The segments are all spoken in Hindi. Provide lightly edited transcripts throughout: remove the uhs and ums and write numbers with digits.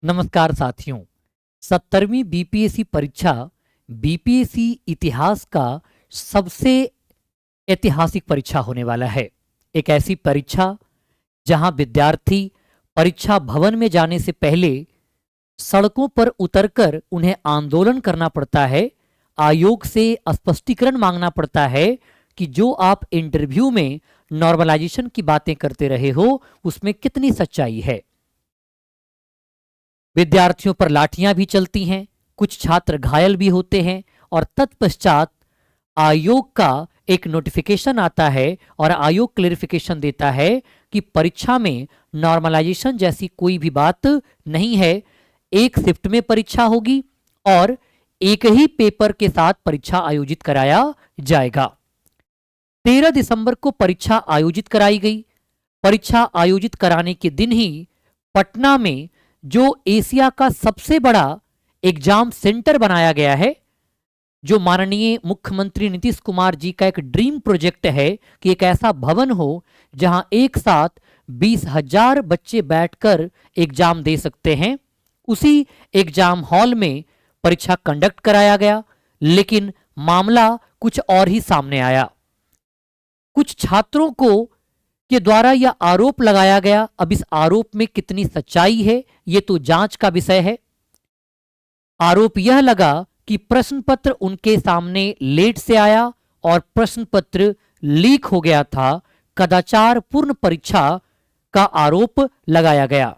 नमस्कार साथियों। 70वीं बीपीएससी परीक्षा बीपीएससी इतिहास का सबसे ऐतिहासिक परीक्षा होने वाला है। एक ऐसी परीक्षा जहां विद्यार्थी परीक्षा भवन में जाने से पहले सड़कों पर उतरकर उन्हें आंदोलन करना पड़ता है, आयोग से स्पष्टीकरण मांगना पड़ता है कि जो आप इंटरव्यू में नॉर्मलाइजेशन की बातें करते रहे हो उसमें कितनी सच्चाई है। विद्यार्थियों पर लाठियां भी चलती हैं, कुछ छात्र घायल भी होते हैं और तत्पश्चात आयोग का एक नोटिफिकेशन आता है और आयोग क्लेरिफिकेशन देता है कि परीक्षा में नॉर्मलाइजेशन जैसी कोई भी बात नहीं है। एक शिफ्ट में परीक्षा होगी और एक ही पेपर के साथ परीक्षा आयोजित कराया जाएगा। 13 दिसंबर को परीक्षा आयोजित कराई गई। परीक्षा आयोजित कराने के दिन ही पटना में जो एशिया का सबसे बड़ा एग्जाम सेंटर बनाया गया है, जो माननीय मुख्यमंत्री नीतीश कुमार जी का एक ड्रीम प्रोजेक्ट है कि एक ऐसा भवन हो जहां एक साथ 20,000 बच्चे बैठकर एग्जाम दे सकते हैं, उसी एग्जाम हॉल में परीक्षा कंडक्ट कराया गया। लेकिन मामला कुछ और ही सामने आया। कुछ छात्रों को के द्वारा यह आरोप लगाया गया, अब इस आरोप में कितनी सच्चाई है यह तो जांच का विषय है। आरोप यह लगा कि प्रश्न पत्र उनके सामने लेट से आया और प्रश्न पत्र लीक हो गया था। कदाचार पूर्ण परीक्षा का आरोप लगाया गया।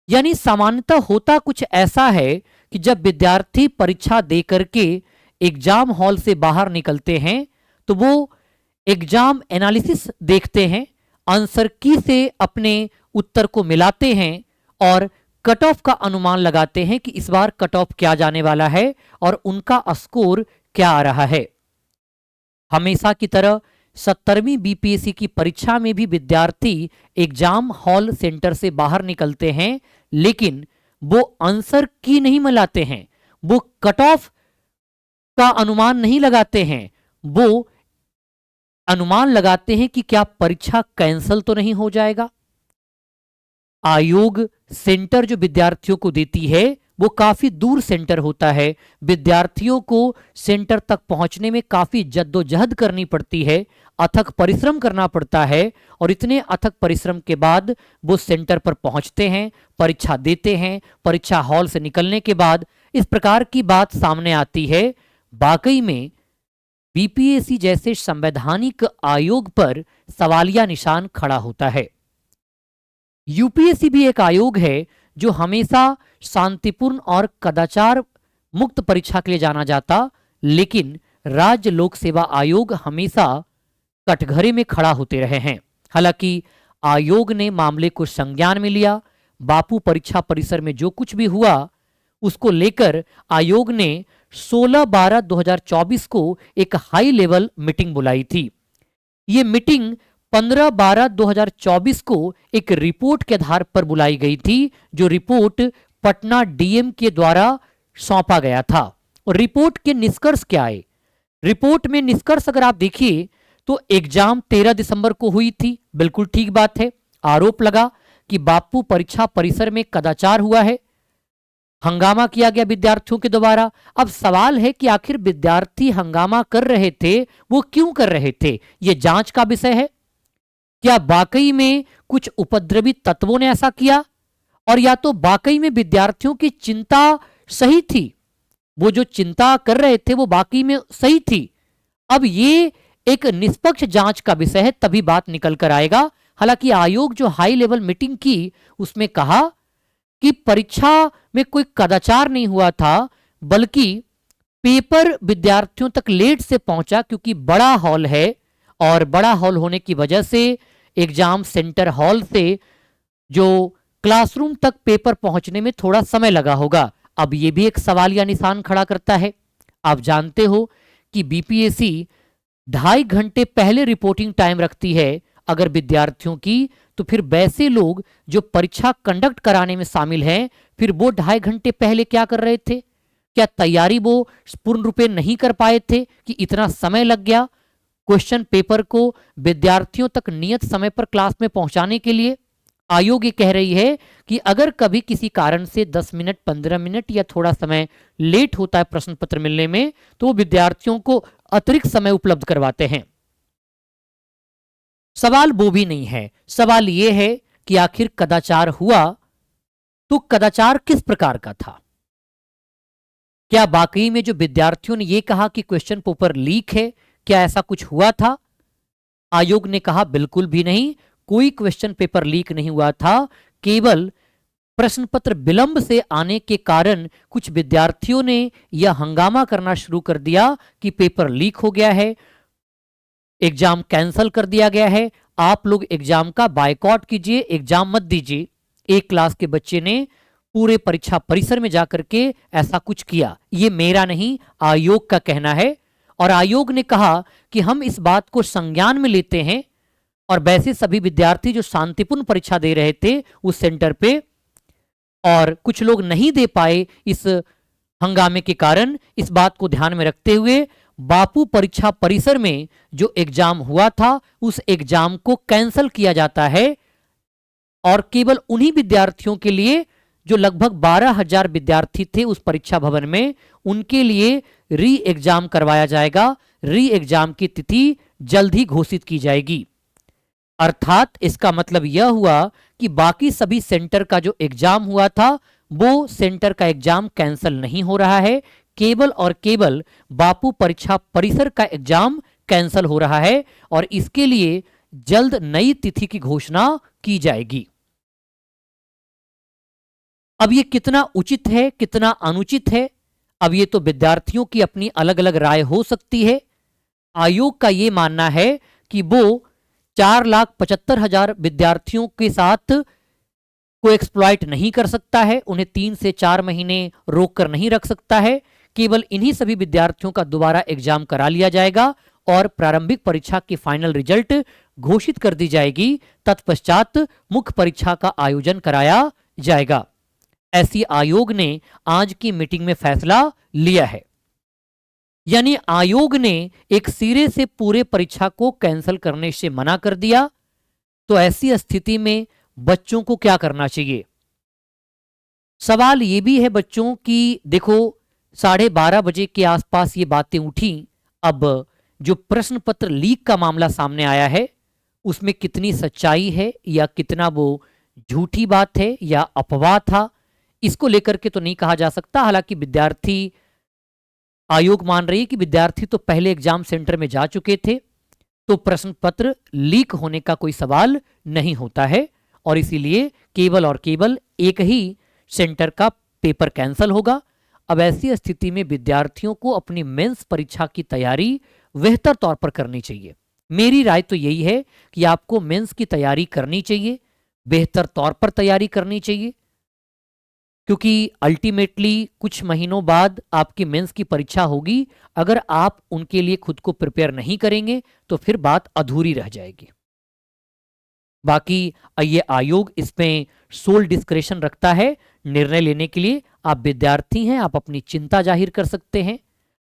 यानी सामान्यतः होता कुछ ऐसा है कि जब विद्यार्थी परीक्षा दे करके एग्जाम हॉल से बाहर निकलते हैं तो वो एग्जाम एनालिसिस देखते हैं, आंसर की से अपने उत्तर को मिलाते हैं और कट ऑफ का अनुमान लगाते हैं कि इस बार कट ऑफ क्या जाने वाला है और उनका स्कोर क्या आ रहा है। हमेशा की तरह 70वीं बीपीएससी की परीक्षा में भी विद्यार्थी एग्जाम हॉल सेंटर से बाहर निकलते हैं, लेकिन वो आंसर की नहीं मिलाते हैं, वो कट ऑफ का अनुमान नहीं लगाते हैं, वो अनुमान लगाते हैं कि क्या परीक्षा कैंसिल तो नहीं हो जाएगा। आयोग सेंटर जो विद्यार्थियों को देती है वो काफी दूर सेंटर होता है। विद्यार्थियों को सेंटर तक पहुंचने में काफी जद्दोजहद करनी पड़ती है, अथक परिश्रम करना पड़ता है और इतने अथक परिश्रम के बाद वो सेंटर पर पहुंचते हैं, परीक्षा देते हैं। परीक्षा हॉल से निकलने के बाद इस प्रकार की बात सामने आती है। वाकई में बीपीएससी जैसे संवैधानिक आयोग पर सवालिया निशान खड़ा होता है। यूपीएससी भी एक आयोग है जो हमेशा शांतिपूर्ण और कदाचार मुक्त परीक्षा के लिए जाना जाता, लेकिन राज्य लोक सेवा आयोग हमेशा कटघरे में खड़ा होते रहे हैं। हालांकि आयोग ने मामले को संज्ञान में लिया। बापू परीक्षा परिसर में जो कुछ भी हुआ उसको लेकर आयोग ने 16/12/2024 को एक हाई लेवल मीटिंग बुलाई थी। ये मीटिंग 15/12/2024 को एक रिपोर्ट के आधार पर बुलाई गई थी, जो रिपोर्ट पटना डीएम के द्वारा सौंपा गया था। और रिपोर्ट के निष्कर्ष क्या आए? रिपोर्ट में निष्कर्ष अगर आप देखिए तो एग्जाम 13 दिसंबर को हुई थी, बिल्कुल ठीक बात है। आरोप लगा कि बापू परीक्षा परिसर में कदाचार हुआ है, हंगामा किया गया विद्यार्थियों के द्वारा। अब सवाल है कि आखिर विद्यार्थी हंगामा कर रहे थे वो क्यों कर रहे थे, ये जांच का विषय है। क्या वाकई में कुछ उपद्रवी तत्वों ने ऐसा किया, और या तो वाकई में विद्यार्थियों की चिंता सही थी, वो जो चिंता कर रहे थे वो वाकई में सही थी। अब ये एक निष्पक्ष जांच का विषय है, तभी बात निकल कर आएगा। हालांकि आयोग जो हाई लेवल मीटिंग की उसमें कहा कि परीक्षा में कोई कदाचार नहीं हुआ था, बल्कि पेपर विद्यार्थियों तक लेट से पहुंचा क्योंकि बड़ा हॉल है और बड़ा हॉल होने की वजह से एग्जाम सेंटर हॉल से जो क्लासरूम तक पेपर पहुंचने में थोड़ा समय लगा होगा। अब यह भी एक सवालिया निशान खड़ा करता है। आप जानते हो कि बीपीएससी 2.5 घंटे पहले रिपोर्टिंग टाइम रखती है अगर विद्यार्थियों की, तो फिर वैसे लोग जो परीक्षा कंडक्ट कराने में शामिल हैं, फिर वो 2.5 घंटे पहले क्या कर रहे थे? क्या तैयारी वो पूर्ण रूपे नहीं कर पाए थे कि इतना समय लग गया क्वेश्चन पेपर को विद्यार्थियों तक नियत समय पर क्लास में पहुंचाने के लिए? आयोग ये कह रही है कि अगर कभी किसी कारण से 10 मिनट 15 मिनट या थोड़ा समय लेट होता है प्रश्न पत्र मिलने में, तो विद्यार्थियों को अतिरिक्त समय उपलब्ध करवाते हैं। सवाल वो भी नहीं है, सवाल यह है कि आखिर कदाचार हुआ तो कदाचार किस प्रकार का था? क्या वाकई में जो विद्यार्थियों ने यह कहा कि क्वेश्चन पेपर लीक है, क्या ऐसा कुछ हुआ था? आयोग ने कहा बिल्कुल भी नहीं, कोई क्वेश्चन पेपर लीक नहीं हुआ था। केवल प्रश्न पत्र विलंब से आने के कारण कुछ विद्यार्थियों ने यह हंगामा करना शुरू कर दिया कि पेपर लीक हो गया है, एग्जाम कैंसिल कर दिया गया है, आप लोग एग्जाम का बायकॉट कीजिए, एग्जाम मत दीजिए। एक क्लास के बच्चे ने पूरे परीक्षा परिसर में जाकर के ऐसा कुछ किया। यह मेरा नहीं, आयोग का कहना है। और आयोग ने कहा कि हम इस बात को संज्ञान में लेते हैं, और वैसे सभी विद्यार्थी जो शांतिपूर्ण परीक्षा दे रहे थे उस सेंटर पे, और कुछ लोग नहीं दे पाए इस हंगामे के कारण, इस बात को ध्यान में रखते हुए बापू परीक्षा परिसर में जो एग्जाम हुआ था उस एग्जाम को कैंसिल किया जाता है, और केवल उन्हीं विद्यार्थियों के लिए जो लगभग 12,000 विद्यार्थी थे उस परीक्षा भवन में, उनके लिए री एग्जाम करवाया जाएगा। री एग्जाम की तिथि जल्द ही घोषित की जाएगी। अर्थात इसका मतलब यह हुआ कि बाकी सभी सेंटर का जो एग्जाम हुआ था वो सेंटर का एग्जाम कैंसिल नहीं हो रहा है, केवल और केवल बापू परीक्षा परिसर का एग्जाम कैंसिल हो रहा है, और इसके लिए जल्द नई तिथि की घोषणा की जाएगी। अब ये कितना उचित है, कितना अनुचित है, अब ये तो विद्यार्थियों की अपनी अलग अलग राय हो सकती है। आयोग का ये मानना है कि वो 4,75,000 विद्यार्थियों के साथ को एक्सप्लॉइट नहीं कर सकता है, उन्हें 3 से 4 महीने रोक कर नहीं रख सकता है। केवल इन्हीं सभी विद्यार्थियों का दोबारा एग्जाम करा लिया जाएगा और प्रारंभिक परीक्षा की फाइनल रिजल्ट घोषित कर दी जाएगी। तत्पश्चात मुख्य परीक्षा का आयोजन कराया जाएगा। ऐसी आयोग ने आज की मीटिंग में फैसला लिया है। यानी आयोग ने एक सिरे से पूरे परीक्षा को कैंसिल करने से मना कर दिया। तो ऐसी स्थिति में बच्चों को क्या करना चाहिए? सवाल यह भी है बच्चों की, देखो 12:30 बजे के आसपास ये बातें उठी। अब जो प्रश्न पत्र लीक का मामला सामने आया है उसमें कितनी सच्चाई है या कितना वो झूठी बात है या अफवाह था, इसको लेकर के तो नहीं कहा जा सकता। हालांकि विद्यार्थी आयोग मान रही है कि विद्यार्थी तो पहले एग्जाम सेंटर में जा चुके थे, तो प्रश्न पत्र लीक होने का कोई सवाल नहीं होता है, और इसीलिए केवल और केवल एक ही सेंटर का पेपर कैंसिल होगा। अब ऐसी स्थिति में विद्यार्थियों को अपनी मेंस परीक्षा की तैयारी बेहतर तौर पर करनी चाहिए। मेरी राय तो यही है कि आपको मेंस की तैयारी करनी चाहिए, बेहतर तौर पर तैयारी करनी चाहिए, क्योंकि अल्टीमेटली कुछ महीनों बाद आपकी मेंस की परीक्षा होगी। अगर आप उनके लिए खुद को प्रिपेयर नहीं करेंगे तो फिर बात अधूरी रह जाएगी। बाकी ये आयोग इसमें सोल डिस्क्रेशन रखता है निर्णय लेने के लिए। आप विद्यार्थी हैं, आप अपनी चिंता जाहिर कर सकते हैं,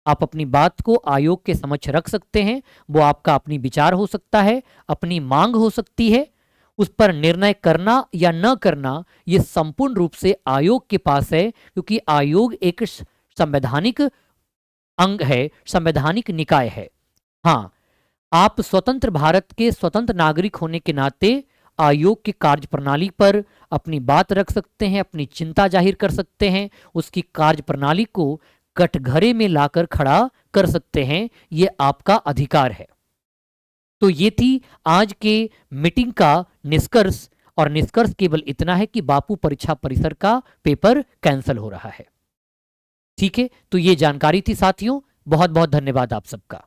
आप अपनी बात को आयोग के समक्ष रख सकते हैं। वो आपका अपनी विचार हो सकता है, अपनी मांग हो सकती है। उस पर निर्णय करना या न करना ये संपूर्ण रूप से आयोग के पास है, क्योंकि आयोग एक संवैधानिक अंग है, संवैधानिक निकाय है। हाँ, आप स्वतंत्र भारत के स्वतंत्र नागरिक होने के नाते आयोग की कार्यप्रणाली पर अपनी बात रख सकते हैं, अपनी चिंता जाहिर कर सकते हैं, उसकी कार्यप्रणाली को कटघरे में लाकर खड़ा कर सकते हैं। ये आपका अधिकार है। तो ये थी आज के मीटिंग का निष्कर्ष, और निष्कर्ष केवल इतना है कि बापू परीक्षा परिसर का पेपर कैंसिल हो रहा है। ठीक है, तो ये जानकारी थी साथियों। बहुत बहुत धन्यवाद आप सबका।